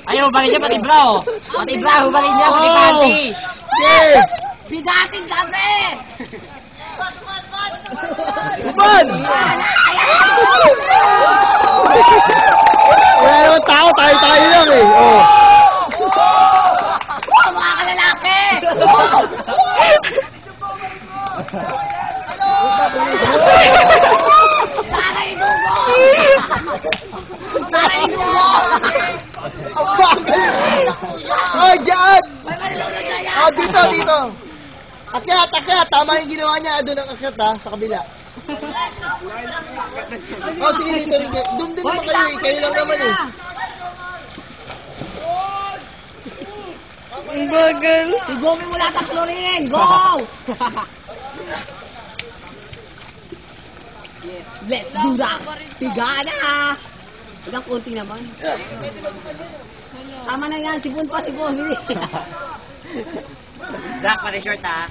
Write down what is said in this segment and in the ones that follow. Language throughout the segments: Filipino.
Ayaw, balik niya pati bro. Pati bro, balik niya pati panty. Yeah! Bigatin sabi! Uban! Wala naman tao, tayo-tayo lang eh. Oh. Mga kalalaki! Taray dugo! Taray dugo! Ang bakal! Oh, dyan! May malulunod na yan! Oh, dito, dito. Akyat, akyat. Tama yung ginawa niya. Doon ang akyat ha, sa kabila. Oh, sige dito rin kayo. Doon din naman kayo eh. Kayo lang naman eh. Ang bagal. Si Gomi mula tatlo rin! Go! Let's do that! Piga na! Ilang konti naman. Tama na yan, sipon pa, sipon. Black pati short ha.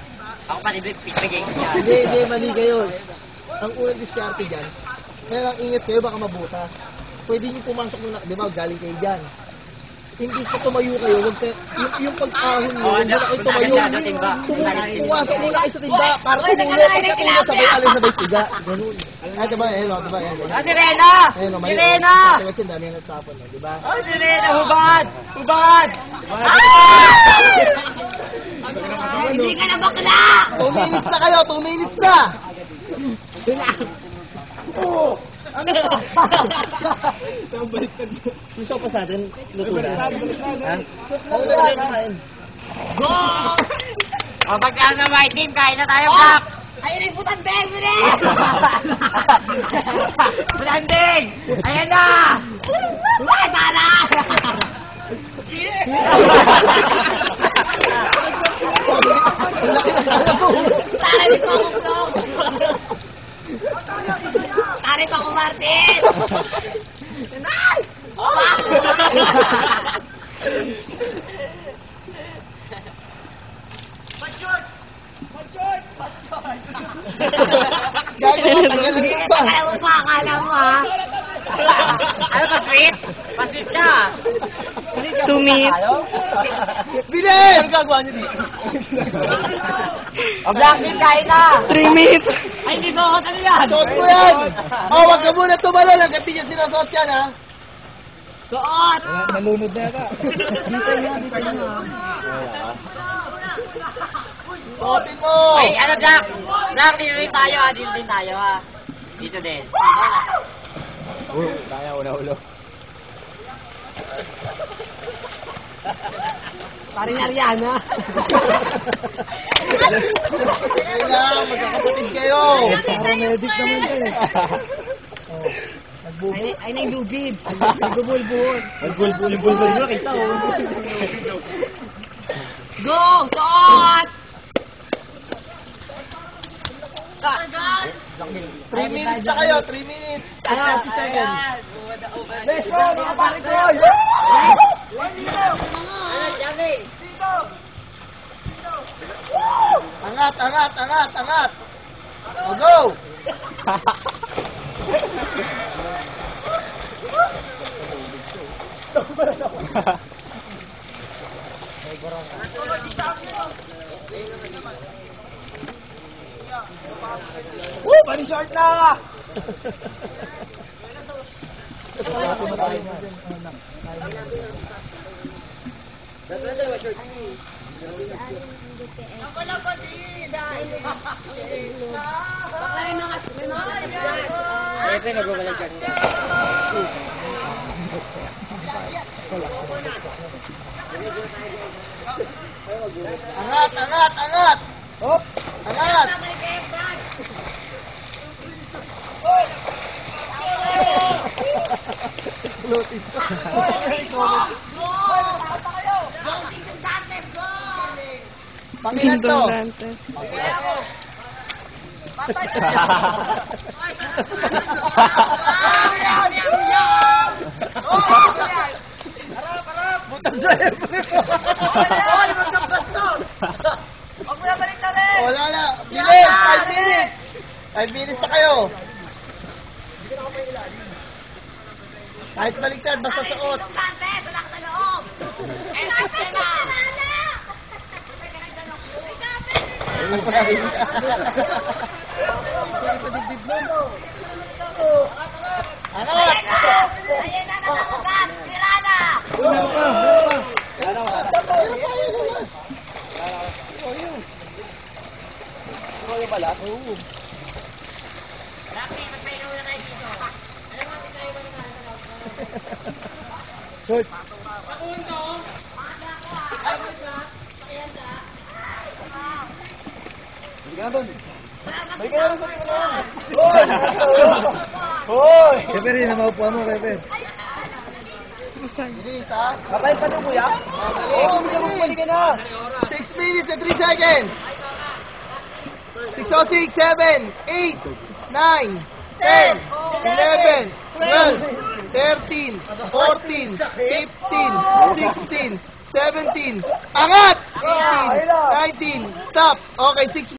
Ako pati bigay niya. Hindi, mali kayo. Ang unang diskarte dyan, kaya lang ingat kayo, baka mabutas. Pwede nyo pumasok muna, di ba, galing kayo dyan. Imbis na tumayo kayo, wag kayo, yung pag-ahon nyo, huwag na kayo tumayo. Pumasok muna kayo sa timba, para tumulong. Pagkatulong sabay alin sabay tiga. Ganun. Ay, diba, diba, Ah, si Rena! Si Rena! Kasi dami yung nagtapon, diba? Ah, si Rena! Hubad! Hubad! Hindi ka na bakla! 2 minutes na kayo, 2 minutes na! Ano? Gusto pa sa atin, luto na. Ha? Ano na lang? Go! O, pagka na white team, kain na tayo, Black! Ayun yung putan, beg! Bilis! Branding! Ayan na! Ay, tara! Tarik ko ako, bro! Tarik ako, Martin! Ay! Gagawa, tagalan pa. Kaya mo pa, akala mo, ha? Ano ka, sweet? Pa-sweet ka! 2 minutes. Bilis! Ano gagawa niyo dito? O, Black team, kain na! 3 minutes. Ay, hindi ko ako ano yan! Suot mo yan! Oh, wag ka muna tumalon hanggang di niya sinasuot yan, ha? Suot! Nalunod na ka. Dito yun, ha? Suotin mo! Ay, ano, Black? Black, dito rin tayo, ha? Dito din tayo, ha? Dito din. Kaya ulo. Paring Ariana. Kailangan, magkakapatid kayo. Paramedic naman yan eh. Ay na yung lubid. Nagbubulbul. Nagbulbul nyo, kita oh. Go! Suot! 3 minutes na kayo, 3 minutes. 30 seconds. Let's go, mga pare ko! Angat, angat, angat, angat! O, go! Woo! Body short na! Siyempre, nagbabalag ka nila. Angat, angat, angat! Hop! Angat! Floating pa. Pangilan to? Dindong Dantes. Butang sa Siyempre po. Hoy, magkabastos! Huwag mo na balik na rin! Wala na. Bilis! 5 minutes! 5 minutes na kayo. Kahit baliktad, basta suot. Kante, wala ka sa loob! Entrance ka na! Angat! Ayan na nakakugat! Tira na! Meron pa, meron pa. Meron pa yun, ulas. Rocky, magpaino na tayo dito. Alam mo, tayo mo naman sa loob. Short. Hoy! Pepe rin, namaupuan mo, Pepe. Bilis, ha? Kapalit pa ito, kuya? Oo, bilis! 6 minutes and 3 seconds! 6:06, 7, 8, 9, 10, 11, 12, 13, 14, 15, 16, 17, angat! 18, 19, stop! Okay, 6